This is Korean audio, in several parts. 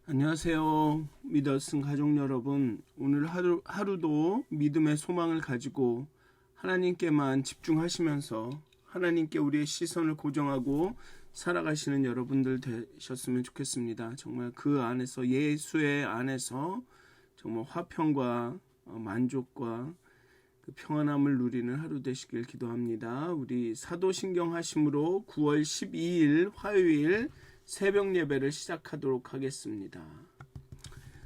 안녕하세요. 믿었은 가족 여러분. 오늘 하루도 믿음의 소망을 가지고 하나님께만 집중하시면서 하나님께 우리의 시선을 고정하고 살아가시는 여러분들 되셨으면 좋겠습니다. 정말 그 안에서 예수의 안에서 정말 화평과 만족과 그 평안함을 누리는 하루 되시길 기도합니다. 우리 사도신경 하심으로 9월 12일 화요일 새벽 예배를 시작하도록 하겠습니다.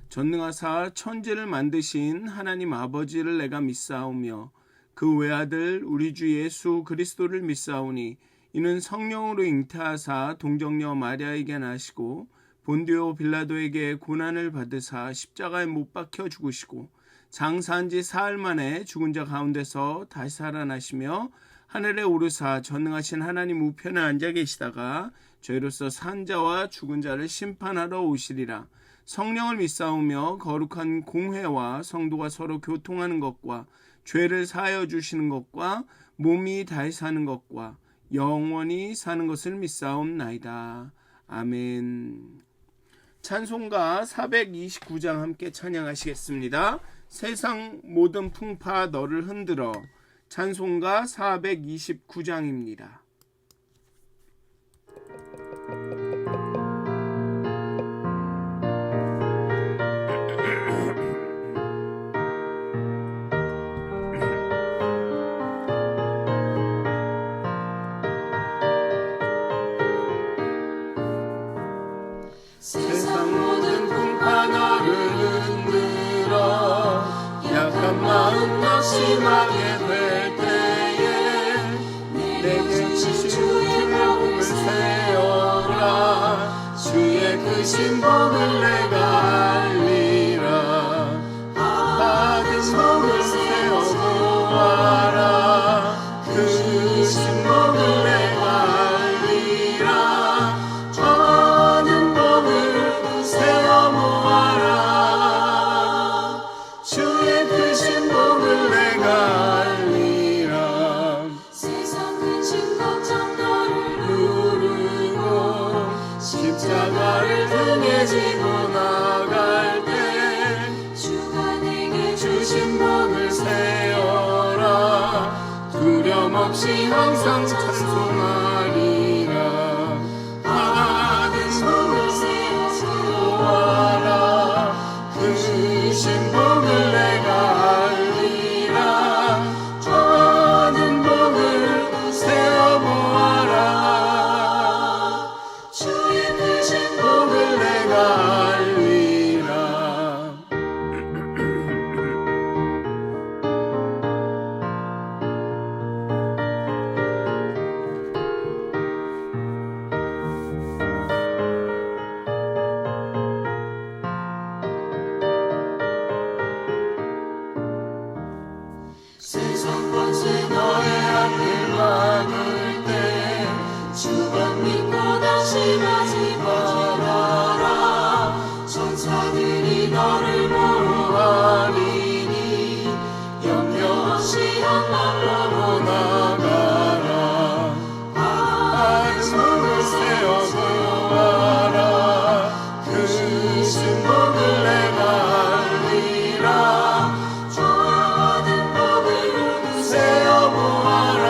전능하사 천지를 만드신 하나님 아버지를 내가 믿사오며 그 외아들 우리 주 예수 그리스도를 믿사오니 이는 성령으로 잉태하사 동정녀 마리아에게 나시고 본디오 빌라도에게 고난을 받으사 십자가에 못 박혀 죽으시고 장사한 지 사흘 만에 죽은 자 가운데서 다시 살아나시며 하늘에 오르사 전능하신 하나님 우편에 앉아 계시다가 저희로서 산 자와 죽은 자를 심판하러 오시리라. 성령을 믿사오며 거룩한 공회와 성도가 서로 교통하는 것과 죄를 사하여 주시는 것과 몸이 다시 사는 것과 영원히 사는 것을 믿사옵나이다. 아멘. 찬송가 429장 함께 찬양하시겠습니다. 세상 모든 풍파 너를 흔들어. 찬송가 429장입니다. 세상 모든 풍파 너를 흔들어 약한 마음 낙심하게 될 때에 내게 주신 주의 복을 세워라. 주의 크신 복을 내가 알리라. 받은 복을 세워보아라. 크신 복을 내가 알리라. 받은 복을 세워보아라. 주의 크신 복을 내가 알리라. 세상 근심 걱정 너를 누르고 십자가를 등에 지고 나갈 때 주가 내게 주신 복을 세워라. 두려움 없이 항상 찬송하리라. 받은 복을 세워보아라. 크신 복을 내가 알리라. 받은 복을 세워보아라. 주의 크신 복을 내가 알리라. 세상 권세 너의 앞을 막을 때 주만 믿고 다심하지 말아라. 천사들이 너를 보호하리니 염려 없이 한 마음으로 나가라. 받은 복을 세워보아라. 크신 복을 내가 알리라. 받은 복을 세워보아라.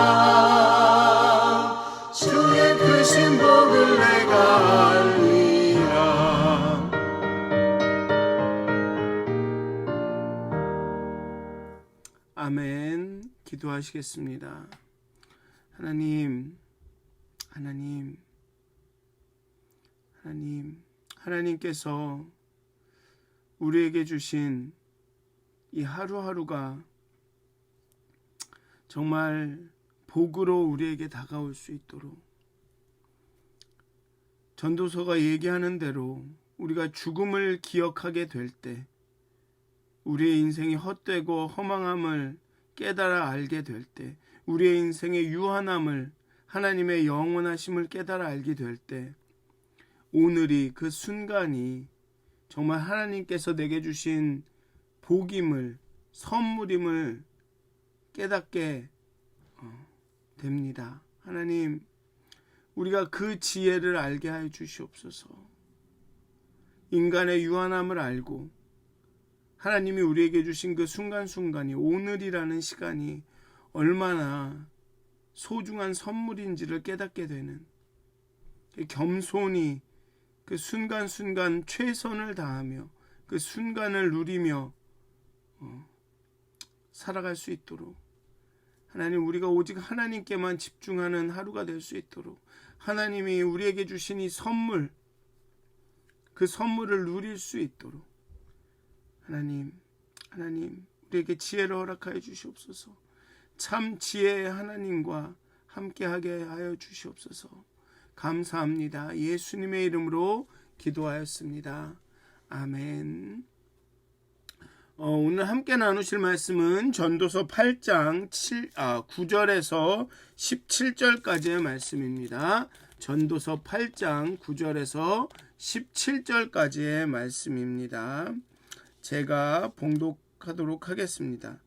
주의 크신 복을 내가 알리라. 아멘. 기도하시겠습니다. 하나님께서 우리에게 주신 이 하루하루가 정말 복으로 우리에게 다가올 수 있도록 전도서가 얘기하는 대로 우리가 죽음을 기억하게 될 때 우리의 인생이 헛되고 허망함을 깨달아 알게 될 때 우리의 인생의 유한함을 하나님의 영원하심을 깨달아 알게 될 때 오늘이 그 순간이 정말 하나님께서 내게 주신 복임을 선물임을 깨닫게 됩니다. 하나님, 우리가 그 지혜를 알게 하여 주시옵소서. 인간의 유한함을 알고 하나님이 우리에게 주신 그 순간순간이, 오늘이라는 시간이 얼마나 소중한 선물인지를 깨닫게 되는, 겸손히 그 순간순간 최선을 다하며 그 순간을 누리며 살아갈 수 있도록, 하나님, 우리가 오직 하나님께만 집중하는 하루가 될 수 있도록, 하나님이 우리에게 주신 이 선물, 그 선물을 누릴 수 있도록 하나님 우리에게 지혜를 허락하여 주시옵소서. 참 지혜의 하나님과 함께하게 하여 주시옵소서. 감사합니다. 예수님의 이름으로 기도하였습니다. 아멘. 오늘 함께 나누실 말씀은 전도서 8장 9절에서 17절까지의 말씀입니다. 전도서 8장 9절에서 17절까지의 말씀입니다. 제가 봉독하도록 하겠습니다.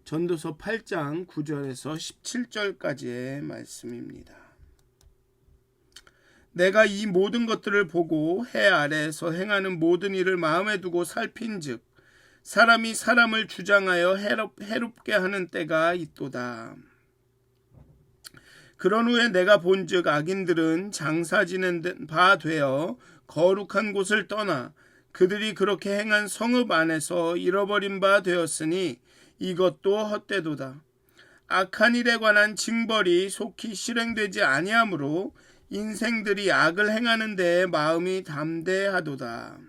전도서 8장 9절에서 17절까지의 말씀입니다. 내가 이 모든 것들을 보고 해 아래에서 행하는 모든 일을 마음에 두고 살핀즉 사람이 사람을 주장하여 해롭게 하는 때가 있도다. 그런 후에 내가 본즉 악인들은 장사 지낸 바 되어 거룩한 곳을 떠나 그들이 그렇게 행한 성읍 안에서 잃어버린 바 되었으니 이것도 헛되도다. 악한 일에 관한 징벌이 속히 실행되지 아니하므로 인생들이 악을 행하는 데에 마음이 담대하도다.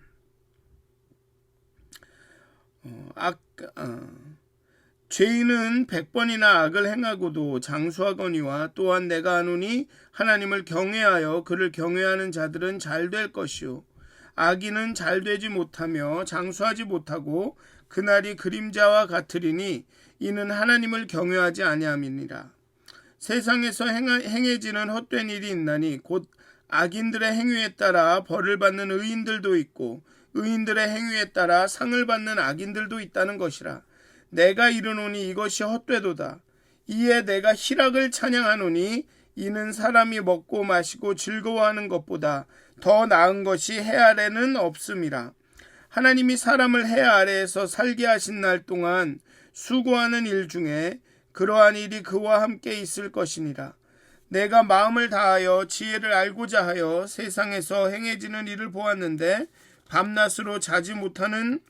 죄인은 100번이나 악을 행하고도 장수하거니와 또한 내가 아노니 하나님을 경외하여 그를 경외하는 자들은 잘 될 것이요 악인은 잘 되지 못하며 장수하지 못하고 그날이 그림자와 같으리니 이는 하나님을 경외하지 아니함이니라. 세상에서 행해지는 헛된 일이 있나니 곧 악인들의 행위에 따라 벌을 받는 의인들도 있고 의인들의 행위에 따라 상을 받는 악인들도 있다는 것이라. 내가 이르노니 이것이 헛되도다. 이에 내가 희락을 찬양하노니 이는 사람이 먹고 마시고 즐거워하는 것보다 더 나은 것이 해 아래는 없음이라. 하나님이 사람을 해 아래에서 살게 하신 날 동안 수고하는 일 중에 그러한 일이 그와 함께 있을 것이니라. 내가 마음을 다하여 지혜를 알고자 하여 세상에서 행해지는 일을 보았는데 밤낮으로 자지 못하는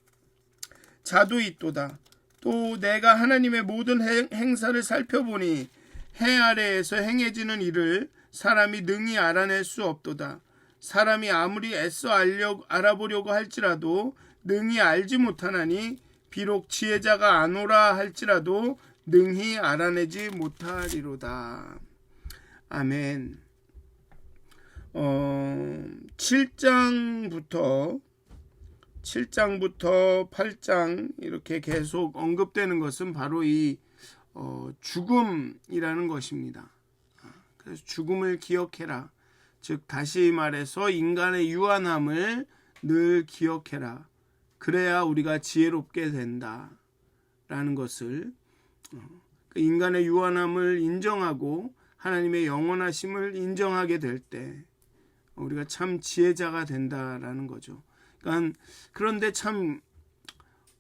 자도 있도다. 또 내가 하나님의 모든 행사를 살펴보니 해 아래에서 행해지는 일을 사람이 능히 알아낼 수 없도다. 사람이 아무리 애써 알아보려고 할지라도 능히 알지 못하나니 비록 지혜자가 아노라 할지라도 능히 알아내지 못하리로다. 아멘. 7장부터 8장 이렇게 계속 언급되는 것은 바로 이 죽음이라는 것입니다. 그래서 죽음을 기억해라. 즉 다시 말해서 인간의 유한함을 늘 기억해라. 그래야 우리가 지혜롭게 된다라는 것을, 인간의 유한함을 인정하고 하나님의 영원하심을 인정하게 될 때 우리가 참 지혜자가 된다라는 거죠. 그런데 참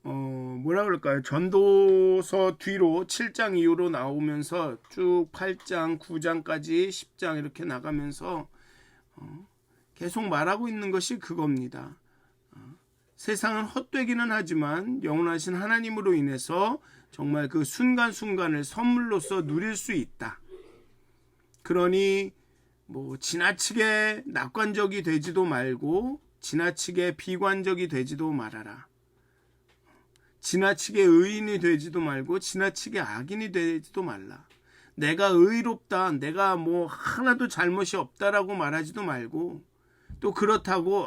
뭐라 그럴까요? 전도서 뒤로 7장 이후로 나오면서 쭉 8장, 9장까지 10장 이렇게 나가면서 계속 말하고 있는 것이 그겁니다. 세상은 헛되기는 하지만 영원하신 하나님으로 인해서 정말 그 순간순간을 선물로서 누릴 수 있다. 그러니 지나치게 낙관적이 되지도 말고 지나치게 비관적이 되지도 말아라. 지나치게 의인이 되지도 말고 지나치게 악인이 되지도 말라. 내가 의롭다, 내가 하나도 잘못이 없다라고 말하지도 말고, 또 그렇다고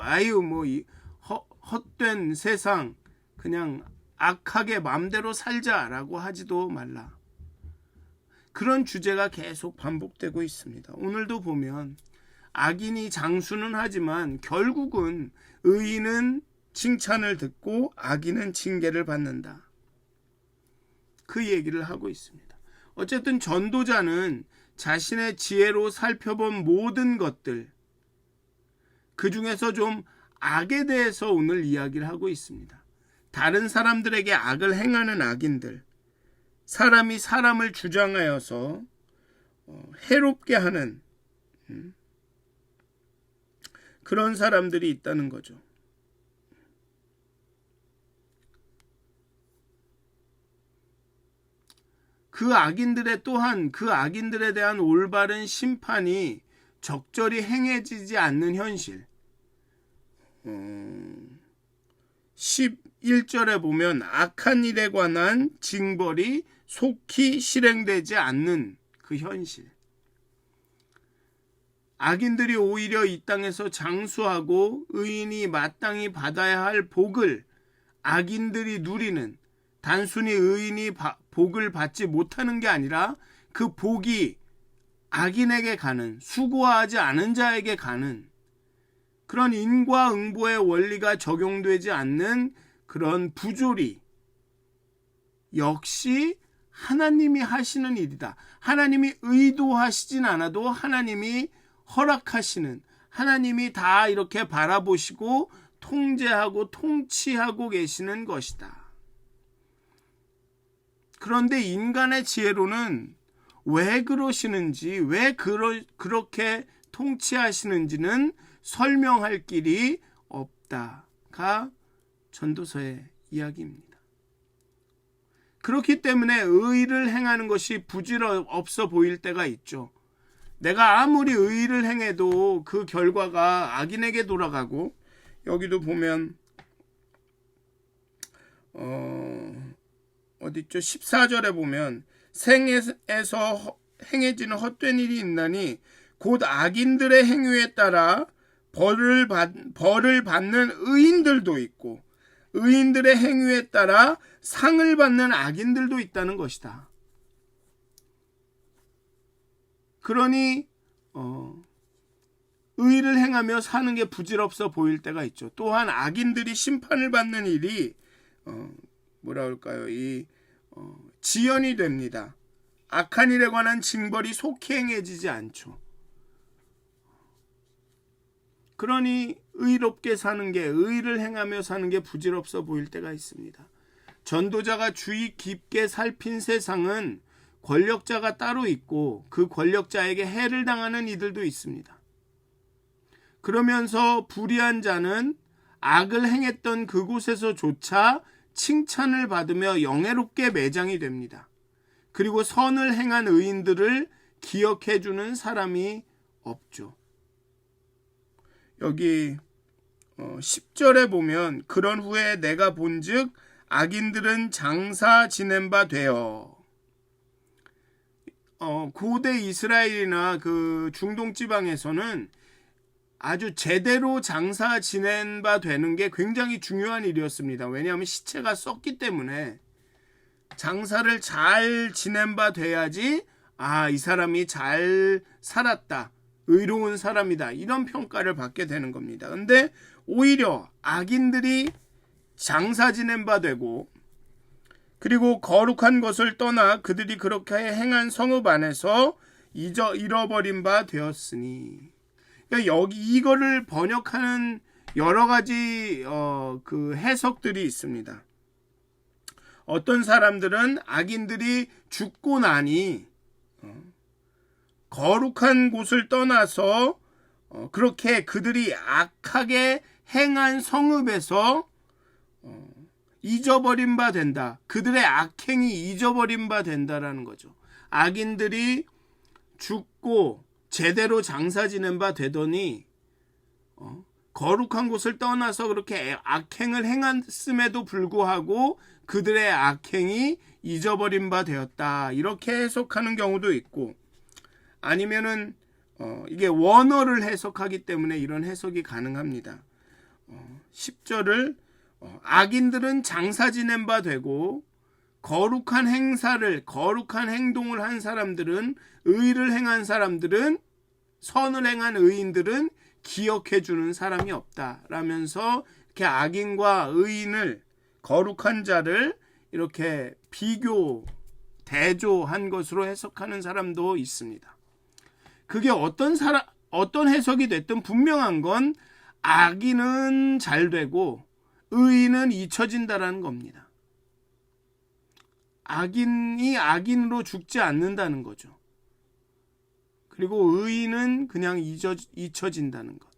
헛된 세상 그냥 악하게 맘대로 살자라고 하지도 말라. 그런 주제가 계속 반복되고 있습니다. 오늘도 보면 악인이 장수는 하지만 결국은 의인은 칭찬을 듣고 악인은 징계를 받는다. 그 얘기를 하고 있습니다. 어쨌든 전도자는 자신의 지혜로 살펴본 모든 것들, 그 중에서 좀 악에 대해서 오늘 이야기를 하고 있습니다. 다른 사람들에게 악을 행하는 악인들, 사람이 사람을 주장하여서 해롭게 하는 그런 사람들이 있다는 거죠. 그 악인들의 또한 그 악인들에 대한 올바른 심판이 적절히 행해지지 않는 현실. 11절에 보면 악한 일에 관한 징벌이 속히 실행되지 않는 그 현실. 악인들이 오히려 이 땅에서 장수하고 의인이 마땅히 받아야 할 복을 악인들이 누리는, 단순히 의인이 복을 받지 못하는 게 아니라 그 복이 악인에게 가는, 수고하지 않은 자에게 가는 그런 인과응보의 원리가 적용되지 않는 그런 부조리, 역시 하나님이 하시는 일이다. 하나님이 의도하시진 않아도 하나님이 허락하시는, 하나님이 다 이렇게 바라보시고 통제하고 통치하고 계시는 것이다. 그런데 인간의 지혜로는 왜 그러시는지, 왜 그렇게 통치하시는지는 설명할 길이 없다가 전도서의 이야기입니다. 그렇기 때문에 의를 행하는 것이 부질없어 보일 때가 있죠. 내가 아무리 의를 행해도 그 결과가 악인에게 돌아가고, 여기도 보면 어디죠? 14절에 보면 생에서 행해지는 헛된 일이 있나니 곧 악인들의 행위에 따라 벌을 받는 의인들도 있고 의인들의 행위에 따라 상을 받는 악인들도 있다는 것이다. 그러니 의를 행하며 사는 게 부질없어 보일 때가 있죠. 또한 악인들이 심판을 받는 일이 지연이 됩니다. 악한 일에 관한 징벌이 속히 행해지지 않죠. 그러니 의롭게 사는 게, 의를 행하며 사는 게 부질없어 보일 때가 있습니다. 전도자가 주의 깊게 살핀 세상은 권력자가 따로 있고 그 권력자에게 해를 당하는 이들도 있습니다. 그러면서 불의한 자는 악을 행했던 그곳에서조차 칭찬을 받으며 영예롭게 매장이 됩니다. 그리고 선을 행한 의인들을 기억해주는 사람이 없죠. 여기 10절에 보면 그런 후에 내가 본즉 악인들은 장사 지낸 바 되어. 고대 이스라엘이나 그 중동 지방에서는 아주 제대로 장사 지낸 바 되는 게 굉장히 중요한 일이었습니다. 왜냐하면 시체가 썩기 때문에 장사를 잘 지낸 바 돼야지 이 사람이 잘 살았다, 의로운 사람이다, 이런 평가를 받게 되는 겁니다. 근데 오히려 악인들이 장사 지낸 바 되고, 그리고 거룩한 것을 떠나 그들이 그렇게 행한 성읍 안에서 잃어버린 바 되었으니. 그러니까 여기 이거를 번역하는 여러 가지 그 해석들이 있습니다. 어떤 사람들은 악인들이 죽고 나니 거룩한 곳을 떠나서 그렇게 그들이 악하게 행한 성읍에서 잊어버린 바 된다. 그들의 악행이 잊어버린 바 된다라는 거죠. 악인들이 죽고 제대로 장사 지낸 바 되더니 거룩한 곳을 떠나서 그렇게 악행을 행했음에도 불구하고 그들의 악행이 잊어버린 바 되었다, 이렇게 해석하는 경우도 있고, 아니면은 이게 원어를 해석하기 때문에 이런 해석이 가능합니다. 10절을 악인들은 장사 지낸 바 되고 거룩한 행동을 한 사람들은, 의를 행한 사람들은, 선을 행한 의인들은 기억해 주는 사람이 없다 라면서 이렇게 악인과 의인을, 거룩한 자를 이렇게 대조한 것으로 해석하는 사람도 있습니다. 그게 어떤 해석이 됐든 분명한 건 악인은 잘 되고 의인은 잊혀진다라는 겁니다. 악인이 악인으로 죽지 않는다는 거죠. 그리고 의인은 그냥 잊혀진다는 것.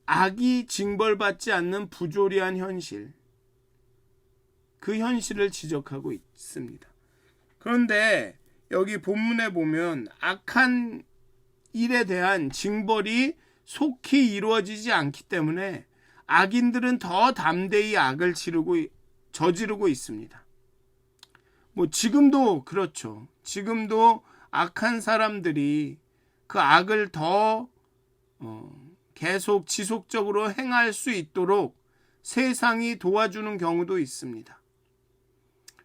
악이 징벌받지 않는 부조리한 현실, 그 현실을 지적하고 있습니다. 그런데 여기 본문에 보면 악한 일에 대한 징벌이 속히 이루어지지 않기 때문에 악인들은 더 담대히 악을 저지르고 있습니다. 지금도 그렇죠. 지금도 악한 사람들이 그 악을 더 계속 지속적으로 행할 수 있도록 세상이 도와주는 경우도 있습니다.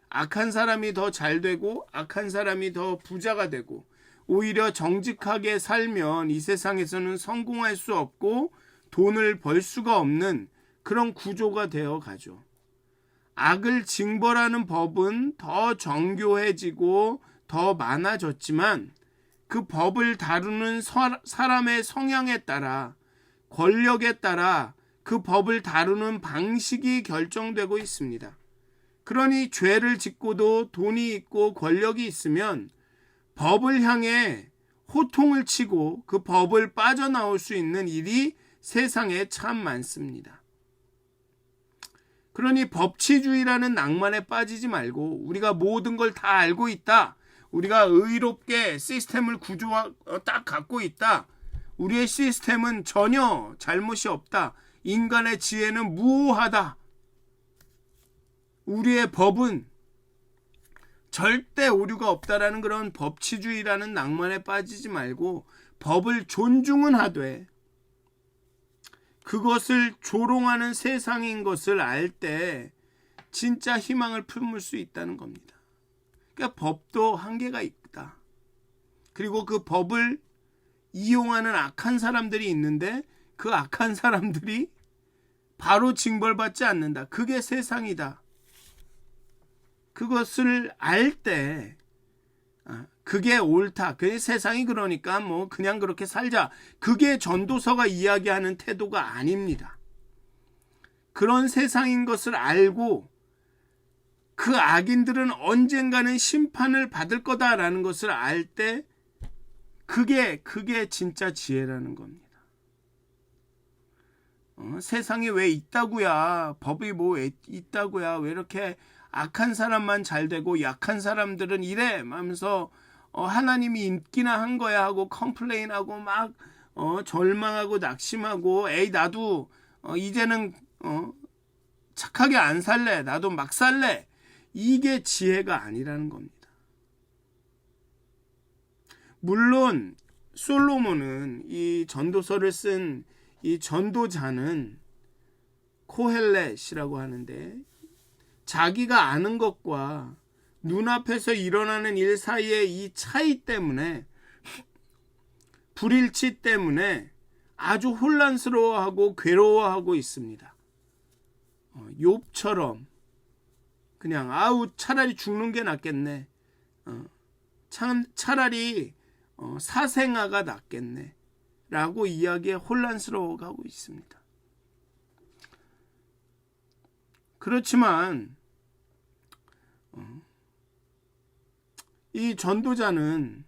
악한 사람이 더 잘 되고 악한 사람이 더 부자가 되고 오히려 정직하게 살면 이 세상에서는 성공할 수 없고 돈을 벌 수가 없는 그런 구조가 되어 가죠. 악을 징벌하는 법은 더 정교해지고 더 많아졌지만 그 법을 다루는 사람의 성향에 따라, 권력에 따라 그 법을 다루는 방식이 결정되고 있습니다. 그러니 죄를 짓고도 돈이 있고 권력이 있으면 법을 향해 호통을 치고 그 법을 빠져나올 수 있는 일이 세상에 참 많습니다. 그러니 법치주의라는 낭만에 빠지지 말고 우리가 모든 걸 다 알고 있다. 우리가 의롭게 시스템을 딱 갖고 있다. 우리의 시스템은 전혀 잘못이 없다. 인간의 지혜는 무오하다. 우리의 법은 절대 오류가 없다라는 그런 법치주의라는 낭만에 빠지지 말고 법을 존중은 하되 그것을 조롱하는 세상인 것을 알 때 진짜 희망을 품을 수 있다는 겁니다. 그러니까 법도 한계가 있다. 그리고 그 법을 이용하는 악한 사람들이 있는데 그 악한 사람들이 바로 징벌받지 않는다. 그게 세상이다. 그것을 알 때 그게 옳다. 그게 세상이 그러니까 그냥 그렇게 살자. 그게 전도서가 이야기하는 태도가 아닙니다. 그런 세상인 것을 알고 그 악인들은 언젠가는 심판을 받을 거다라는 것을 알 때 그게 진짜 지혜라는 겁니다. 세상에 왜 있다고야? 법이 왜 있다고야? 왜 이렇게 악한 사람만 잘 되고 약한 사람들은 이래? 하면서 하나님이 있기나 한 거야 하고 컴플레인하고 막 절망하고 낙심하고 나도 이제는 착하게 안 살래. 나도 막 살래. 이게 지혜가 아니라는 겁니다. 물론 솔로몬은 이 전도서를 쓴 이 전도자는 코헬렛이라고 하는데 자기가 아는 것과 눈앞에서 일어나는 일 사이의 이 차이 때문에 불일치 때문에 아주 혼란스러워하고 괴로워하고 있습니다. 욥처럼 그냥 차라리 죽는 게 낫겠네. 차라리 사생아가 낫겠네. 라고 이야기에 혼란스러워하고 있습니다. 그렇지만 이 전도자는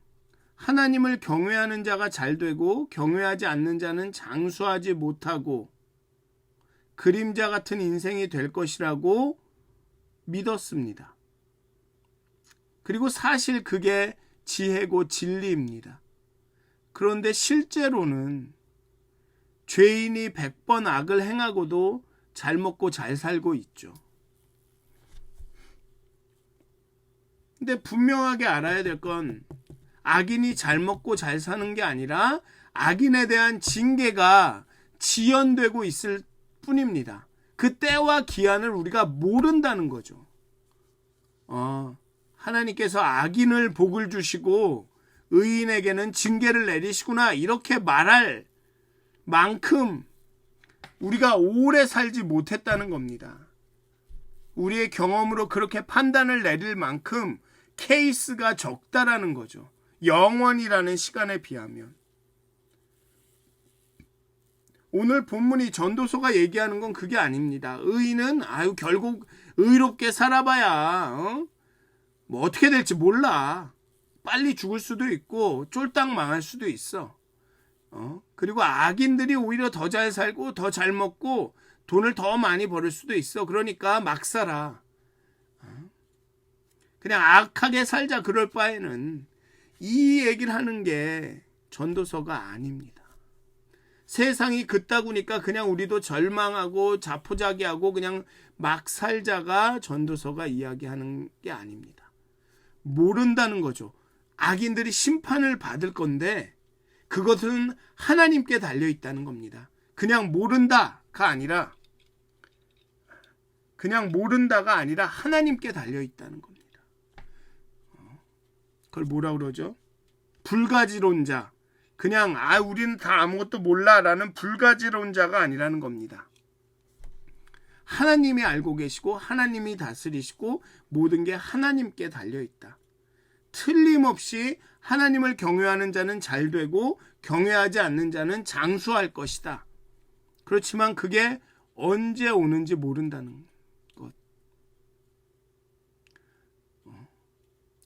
하나님을 경외하는 자가 잘 되고 경외하지 않는 자는 장수하지 못하고 그림자 같은 인생이 될 것이라고 믿었습니다. 그리고 사실 그게 지혜고 진리입니다. 그런데 실제로는 죄인이 100번 악을 행하고도 잘 먹고 잘 살고 있죠. 근데 분명하게 알아야 될 건 악인이 잘 먹고 잘 사는 게 아니라 악인에 대한 징계가 지연되고 있을 뿐입니다. 그 때와 기한을 우리가 모른다는 거죠. 하나님께서 악인을 복을 주시고 의인에게는 징계를 내리시구나 이렇게 말할 만큼 우리가 오래 살지 못했다는 겁니다. 우리의 경험으로 그렇게 판단을 내릴 만큼 케이스가 적다라는 거죠. 영원이라는 시간에 비하면. 오늘 본문이 전도서가 얘기하는 건 그게 아닙니다. 의인은 결국 의롭게 살아봐야 뭐 어떻게 될지 몰라. 빨리 죽을 수도 있고 쫄딱 망할 수도 있어. 그리고 악인들이 오히려 더 잘 살고 더 잘 먹고 돈을 더 많이 벌을 수도 있어. 그러니까 막 살아. 그냥 악하게 살자 그럴 바에는, 이 얘기를 하는 게 전도서가 아닙니다. 세상이 그따구니까 그냥 우리도 절망하고 자포자기하고 그냥 막 살자가 전도서가 이야기하는 게 아닙니다. 모른다는 거죠. 악인들이 심판을 받을 건데 그것은 하나님께 달려있다는 겁니다. 그냥 모른다가 아니라 하나님께 달려있다는 겁니다. 그걸 뭐라 그러죠? 불가지론자. 그냥 우리는 다 아무것도 몰라라는 불가지론자가 아니라는 겁니다. 하나님이 알고 계시고 하나님이 다스리시고 모든 게 하나님께 달려있다. 틀림없이 하나님을 경외하는 자는 잘 되고 경외하지 않는 자는 장수할 것이다. 그렇지만 그게 언제 오는지 모른다는 것.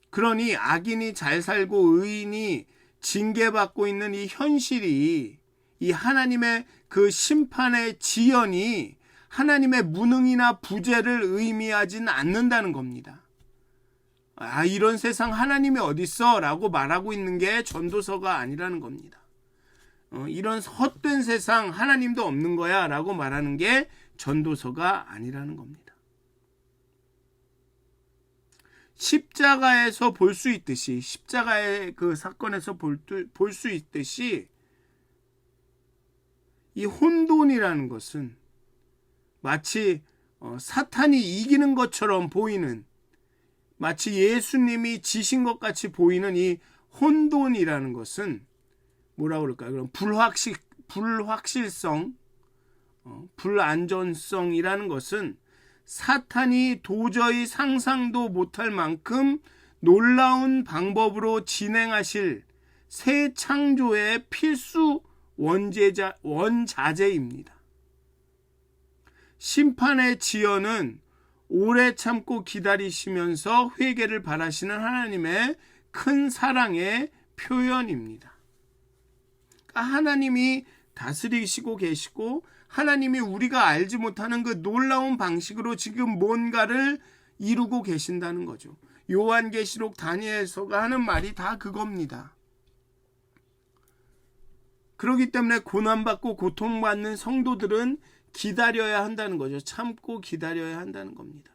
그러니 악인이 잘 살고 의인이 징계받고 있는 이 현실이, 이 하나님의 그 심판의 지연이 하나님의 무능이나 부재를 의미하진 않는다는 겁니다. 이런 세상 하나님이 어딨어? 라고 말하고 있는 게 전도서가 아니라는 겁니다. 이런 헛된 세상 하나님도 없는 거야 라고 말하는 게 전도서가 아니라는 겁니다. 십자가에서 볼 수 있듯이, 십자가의 그 사건에서 볼 수 있듯이, 이 혼돈이라는 것은 마치 사탄이 이기는 것처럼 보이는, 마치 예수님이 지신 것 같이 보이는 이 혼돈이라는 것은 뭐라고 그럴까요? 그럼 불확실성, 불안전성이라는 것은 사탄이 도저히 상상도 못할 만큼 놀라운 방법으로 진행하실 새 창조의 필수 원자재입니다. 심판의 지연은 오래 참고 기다리시면서 회개를 바라시는 하나님의 큰 사랑의 표현입니다. 그러니까 하나님이 다스리시고 계시고 하나님이 우리가 알지 못하는 그 놀라운 방식으로 지금 뭔가를 이루고 계신다는 거죠. 요한계시록 다니엘서가 하는 말이 다 그겁니다. 그렇기 때문에 고난받고 고통받는 성도들은 기다려야 한다는 거죠. 참고 기다려야 한다는 겁니다.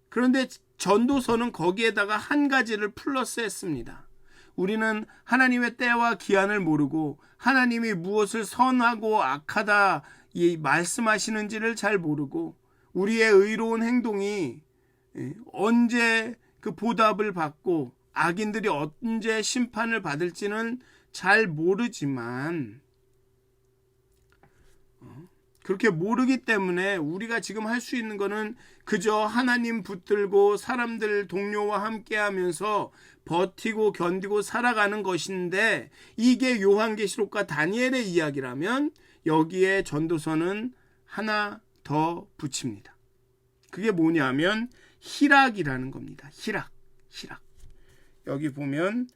그런데 전도서는 거기에다가 한 가지를 플러스했습니다. 우리는 하나님의 때와 기한을 모르고 하나님이 무엇을 선하고 악하다 말씀하시는지를 잘 모르고 우리의 의로운 행동이 언제 그 보답을 받고 악인들이 언제 심판을 받을지는 잘 모르지만, 그렇게 모르기 때문에 우리가 지금 할 수 있는 거는 그저 하나님 붙들고 사람들 동료와 함께 하면서 버티고 견디고 살아가는 것인데, 이게 요한계시록과 다니엘의 이야기라면 여기에 전도서는 하나 더 붙입니다. 그게 뭐냐면 희락이라는 겁니다. 희락. 여기 보면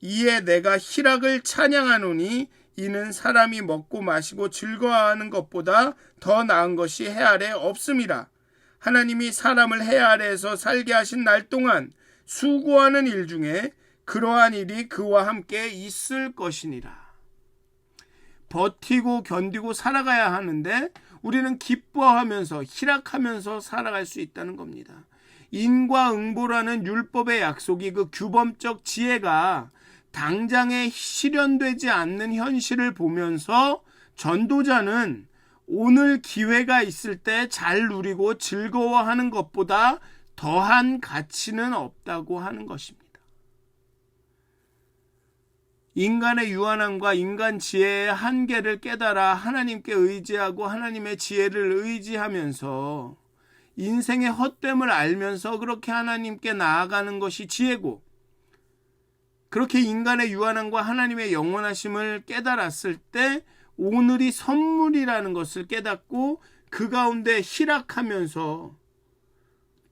이에 내가 희락을 찬양하노니 이는 사람이 먹고 마시고 즐거워하는 것보다 더 나은 것이 해 아래 없음이라. 하나님이 사람을 해 아래에서 살게 하신 날 동안 수고하는 일 중에 그러한 일이 그와 함께 있을 것이니라. 버티고 견디고 살아가야 하는데 우리는 기뻐하면서 희락하면서 살아갈 수 있다는 겁니다. 인과응보라는 율법의 약속이, 그 규범적 지혜가 당장에 실현되지 않는 현실을 보면서 전도자는 오늘 기회가 있을 때 잘 누리고 즐거워하는 것보다 더한 가치는 없다고 하는 것입니다. 인간의 유한함과 인간 지혜의 한계를 깨달아 하나님께 의지하고 하나님의 지혜를 의지하면서 인생의 헛됨을 알면서 그렇게 하나님께 나아가는 것이 지혜고, 그렇게 인간의 유한함과 하나님의 영원하심을 깨달았을 때 오늘이 선물이라는 것을 깨닫고 그 가운데 희락하면서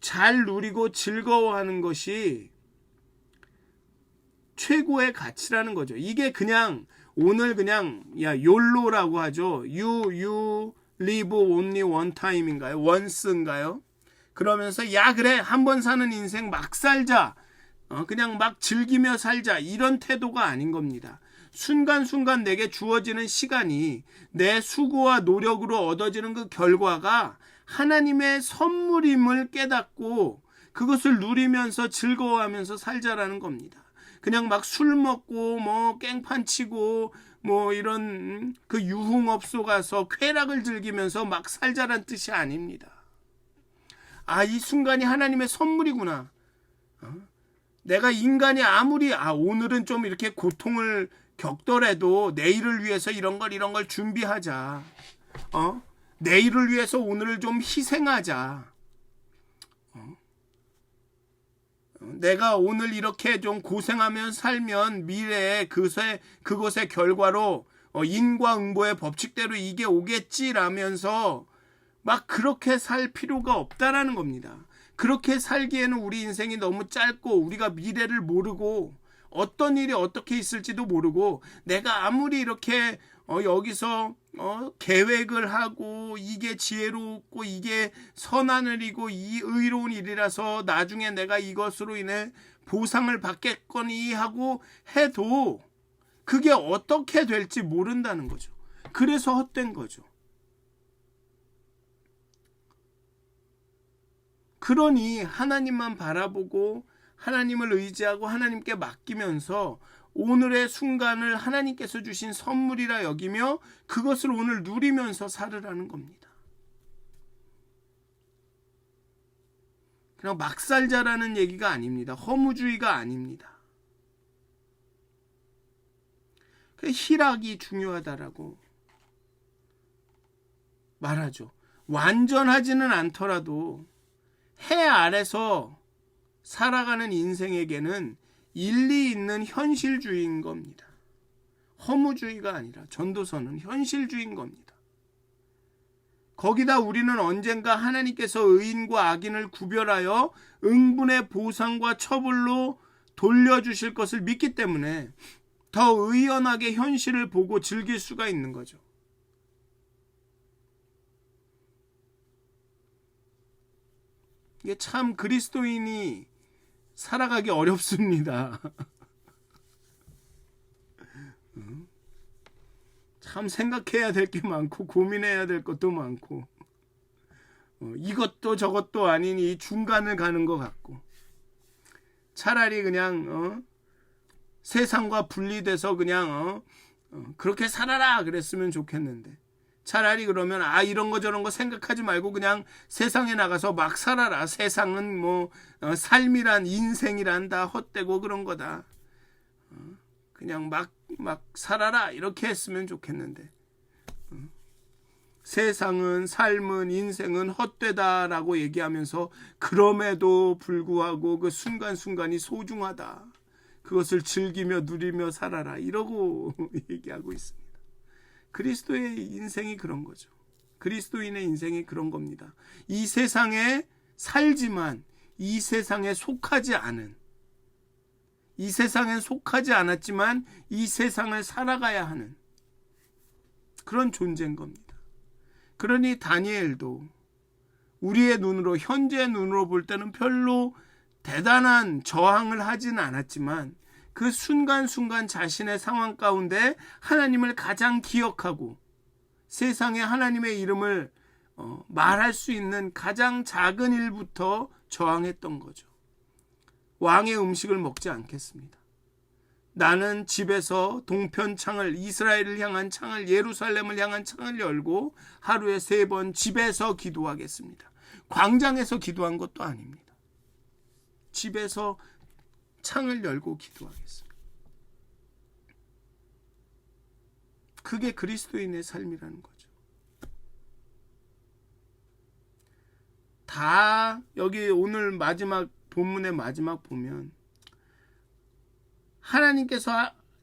잘 누리고 즐거워하는 것이 최고의 가치라는 거죠. 이게 그냥 오늘 그냥 욜로라고 하죠. You live only one time인가요? once인가요? 그러면서 그래 한 번 사는 인생 막 살자. 그냥 막 즐기며 살자. 이런 태도가 아닌 겁니다. 순간순간 내게 주어지는 시간이 내 수고와 노력으로 얻어지는 그 결과가 하나님의 선물임을 깨닫고 그것을 누리면서 즐거워하면서 살자라는 겁니다. 그냥 막 술 먹고 뭐 깽판 치고 뭐 이런 그 유흥업소 가서 쾌락을 즐기면서 막 살자란 뜻이 아닙니다. 이 순간이 하나님의 선물이구나. 내가 인간이 아무리 오늘은 좀 이렇게 고통을 겪더라도 내일을 위해서 이런 걸 준비하자. 내일을 위해서 오늘을 좀 희생하자. 내가 오늘 이렇게 좀 고생하며 살면 미래에 그것의 결과로 인과응보의 법칙대로 이게 오겠지라면서 막 그렇게 살 필요가 없다라는 겁니다. 그렇게 살기에는 우리 인생이 너무 짧고 우리가 미래를 모르고 어떤 일이 어떻게 있을지도 모르고 내가 아무리 이렇게 여기서 계획을 하고 이게 지혜롭고 이게 선한 일이고 이 의로운 일이라서 나중에 내가 이것으로 인해 보상을 받겠거니 하고 해도 그게 어떻게 될지 모른다는 거죠. 그래서 헛된 거죠. 그러니 하나님만 바라보고 하나님을 의지하고 하나님께 맡기면서 오늘의 순간을 하나님께서 주신 선물이라 여기며 그것을 오늘 누리면서 살으라는 겁니다. 그냥 막 살자라는 얘기가 아닙니다. 허무주의가 아닙니다. 희락이 중요하다라고 말하죠. 완전하지는 않더라도 해 아래서 살아가는 인생에게는 일리 있는 현실주의인 겁니다. 허무주의가 아니라 전도서는 현실주의인 겁니다. 거기다 우리는 언젠가 하나님께서 의인과 악인을 구별하여 응분의 보상과 처벌로 돌려주실 것을 믿기 때문에 더 의연하게 현실을 보고 즐길 수가 있는 거죠. 이게 참 그리스도인이 살아가기 어렵습니다. 참 생각해야 될 게 많고 고민해야 될 것도 많고 이것도 저것도 아닌 이 중간을 가는 것 같고 차라리 그냥 세상과 분리돼서 그냥 그렇게 살아라 그랬으면 좋겠는데 차라리 그러면 이런 거 저런 거 생각하지 말고 그냥 세상에 나가서 막 살아라. 세상은 뭐 삶이란 인생이란 다 헛되고 그런 거다. 그냥 막 살아라 이렇게 했으면 좋겠는데 세상은 삶은 인생은 헛되다라고 얘기하면서 그럼에도 불구하고 그 순간순간이 소중하다. 그것을 즐기며 누리며 살아라 이러고 얘기하고 있습니다. 그리스도의 인생이 그런 거죠. 그리스도인의 인생이 그런 겁니다. 이 세상에 살지만 이 세상에 속하지 않은 이 세상엔 속하지 않았지만 이 세상을 살아가야 하는 그런 존재인 겁니다. 그러니 다니엘도 우리의 눈으로 현재의 눈으로 볼 때는 별로 대단한 저항을 하지는 않았지만 그 순간순간 자신의 상황 가운데 하나님을 가장 기억하고 세상에 하나님의 이름을 말할 수 있는 가장 작은 일부터 저항했던 거죠. 왕의 음식을 먹지 않겠습니다. 나는 집에서 동편 창을 이스라엘을 향한 창을 예루살렘을 향한 창을 열고 하루에 3번 집에서 기도하겠습니다. 광장에서 기도한 것도 아닙니다. 집에서 창을 열고 기도하겠습니다. 그게 그리스도인의 삶이라는 거죠. 다 여기 오늘 마지막 본문의 마지막 보면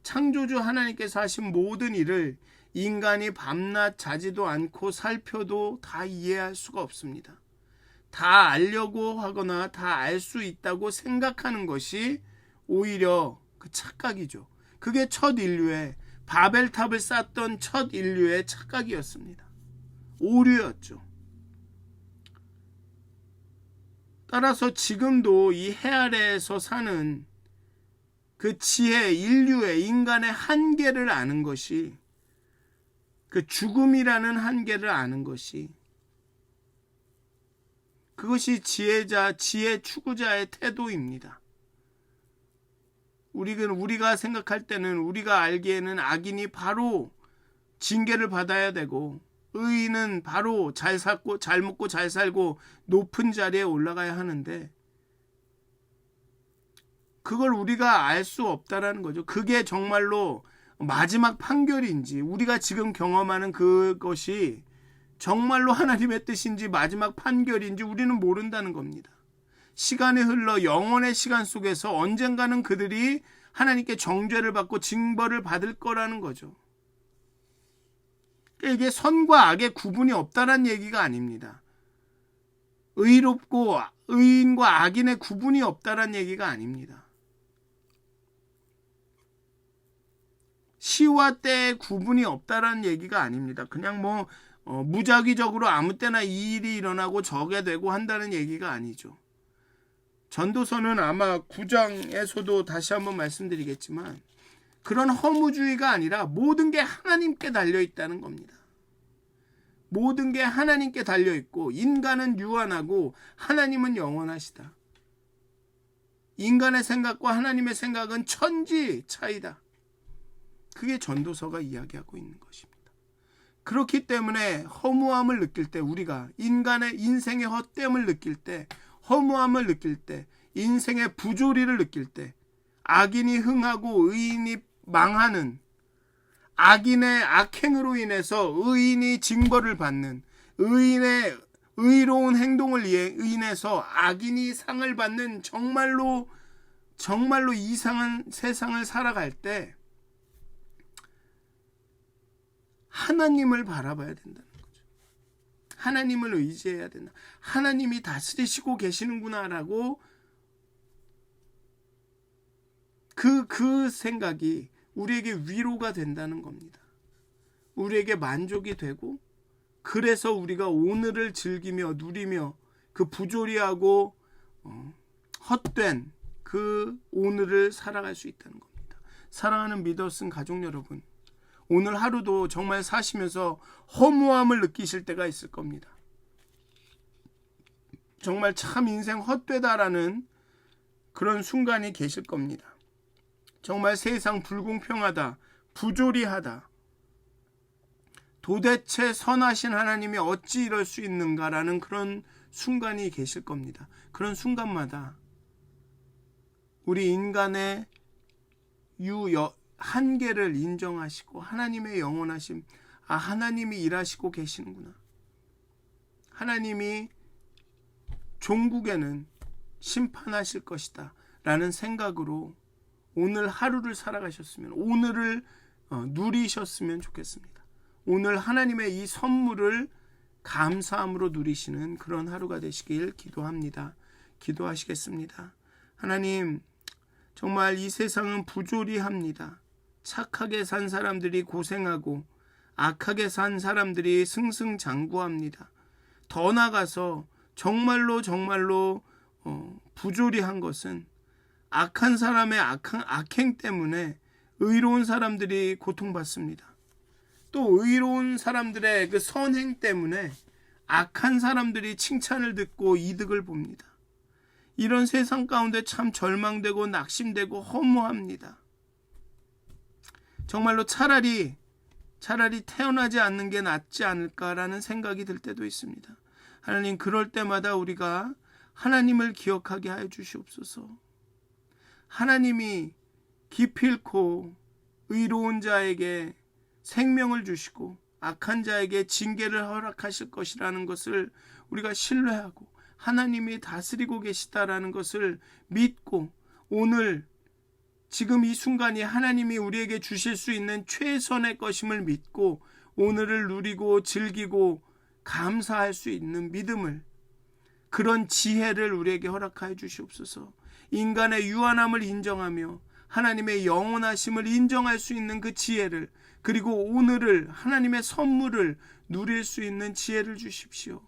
창조주 하나님께서 하신 모든 일을 인간이 밤낮 자지도 않고 살펴도 다 이해할 수가 없습니다. 다 알려고 하거나 다 알 수 있다고 생각하는 것이 오히려 그 착각이죠. 그게 첫 인류의 바벨탑을 쌓던 첫 인류의 착각이었습니다. 오류였죠. 따라서 지금도 이 해 아래에서 사는 그 지혜, 인류의 인간의 한계를 아는 것이, 그 죽음이라는 한계를 아는 것이, 그것이 지혜 추구자의 태도입니다. 우리가 생각할 때는, 우리가 알기에는 악인이 바로 징계를 받아야 되고 의인은 바로 잘 먹고 잘 살고 높은 자리에 올라가야 하는데, 그걸 우리가 알 수 없다라는 거죠. 그게 정말로 마지막 판결인지, 우리가 지금 경험하는 그것이 정말로 하나님의 뜻인지 마지막 판결인지 우리는 모른다는 겁니다. 시간이 흘러 영원의 시간 속에서 언젠가는 그들이 하나님께 정죄를 받고 징벌을 받을 거라는 거죠. 이게 선과 악의 구분이 없다는 얘기가 아닙니다. 의롭고 의인과 악인의 구분이 없다는 얘기가 아닙니다. 시와 때의 구분이 없다는 얘기가 아닙니다. 그냥 무작위적으로 아무 때나 이 일이 일어나고 저게 되고 한다는 얘기가 아니죠. 전도서는 아마 9장에서도 다시 한번 말씀드리겠지만, 그런 허무주의가 아니라 모든 게 하나님께 달려있다는 겁니다. 모든 게 하나님께 달려있고, 인간은 유한하고 하나님은 영원하시다. 인간의 생각과 하나님의 생각은 천지 차이다. 그게 전도서가 이야기하고 있는 것입니다. 그렇기 때문에 허무함을 느낄 때, 우리가 인간의 인생의 헛됨을 느낄 때, 허무함을 느낄 때, 인생의 부조리를 느낄 때, 악인이 흥하고 의인이 망하는, 악인의 악행으로 인해서 의인이 징벌을 받는, 의인의 의로운 행동을 인해서 악인이 상을 받는 정말로 이상한 세상을 살아갈 때 하나님을 바라봐야 된다는 거죠. 하나님을 의지해야 된다. 하나님이 다스리시고 계시는구나라고 그 생각이 우리에게 위로가 된다는 겁니다. 우리에게 만족이 되고, 그래서 우리가 오늘을 즐기며 누리며 그 부조리하고 헛된 그 오늘을 살아갈 수 있다는 겁니다. 사랑하는 믿었은 가족 여러분, 오늘 하루도 정말 사시면서 허무함을 느끼실 때가 있을 겁니다. 정말 참 인생 헛되다라는 그런 순간이 계실 겁니다. 정말 세상 불공평하다, 부조리하다, 도대체 선하신 하나님이 어찌 이럴 수 있는가라는 그런 순간이 계실 겁니다. 그런 순간마다 우리 인간의 한계를 인정하시고, 하나님의 영원하심, 하나님이 일하시고 계시는구나, 하나님이 종국에는 심판하실 것이다 라는 생각으로 오늘 하루를 살아가셨으면, 오늘을 누리셨으면 좋겠습니다. 오늘 하나님의 이 선물을 감사함으로 누리시는 그런 하루가 되시길 기도합니다. 기도하시겠습니다. 하나님, 정말 이 세상은 부조리합니다. 착하게 산 사람들이 고생하고 악하게 산 사람들이 승승장구합니다. 더 나아가서 정말로 부조리한 것은 악한 사람의 악행 때문에 의로운 사람들이 고통받습니다. 또 의로운 사람들의 그 선행 때문에 악한 사람들이 칭찬을 듣고 이득을 봅니다. 이런 세상 가운데 참 절망되고 낙심되고 허무합니다. 정말로 차라리 태어나지 않는 게 낫지 않을까라는 생각이 들 때도 있습니다. 하나님, 그럴 때마다 우리가 하나님을 기억하게 하여 주시옵소서. 하나님이 기필코 의로운 자에게 생명을 주시고 악한 자에게 징계를 허락하실 것이라는 것을 우리가 신뢰하고, 하나님이 다스리고 계시다라는 것을 믿고, 오늘 지금 이 순간이 하나님이 우리에게 주실 수 있는 최선의 것임을 믿고 오늘을 누리고 즐기고 감사할 수 있는 믿음을, 그런 지혜를 우리에게 허락하여 주시옵소서. 인간의 유한함을 인정하며 하나님의 영원하심을 인정할 수 있는 그 지혜를, 그리고 오늘을 하나님의 선물을 누릴 수 있는 지혜를 주십시오.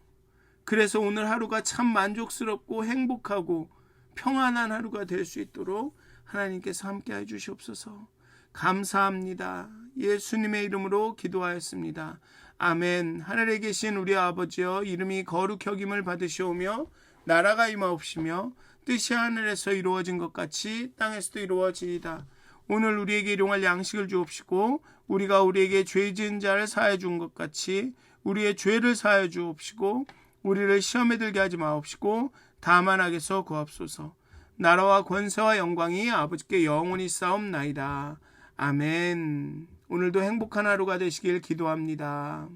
그래서 오늘 하루가 참 만족스럽고 행복하고 평안한 하루가 될 수 있도록 하나님께서 함께해 주시옵소서. 감사합니다. 예수님의 이름으로 기도하였습니다. 아멘. 하늘에 계신 우리 아버지여, 이름이 거룩히 여김을 받으시오며 나라가 임하옵시며 뜻이 하늘에서 이루어진 것 같이 땅에서도 이루어지이다. 오늘 우리에게 일용할 양식을 주옵시고 우리가 우리에게 죄 지은 자를 사하여 준 것 같이 우리의 죄를 사하여 주옵시고 우리를 시험에 들게 하지 마옵시고 다만 악에서 구하옵소서. 나라와 권세와 영광이 아버지께 영원히 싸움나이다. 아멘. 오늘도 행복한 하루가 되시길 기도합니다.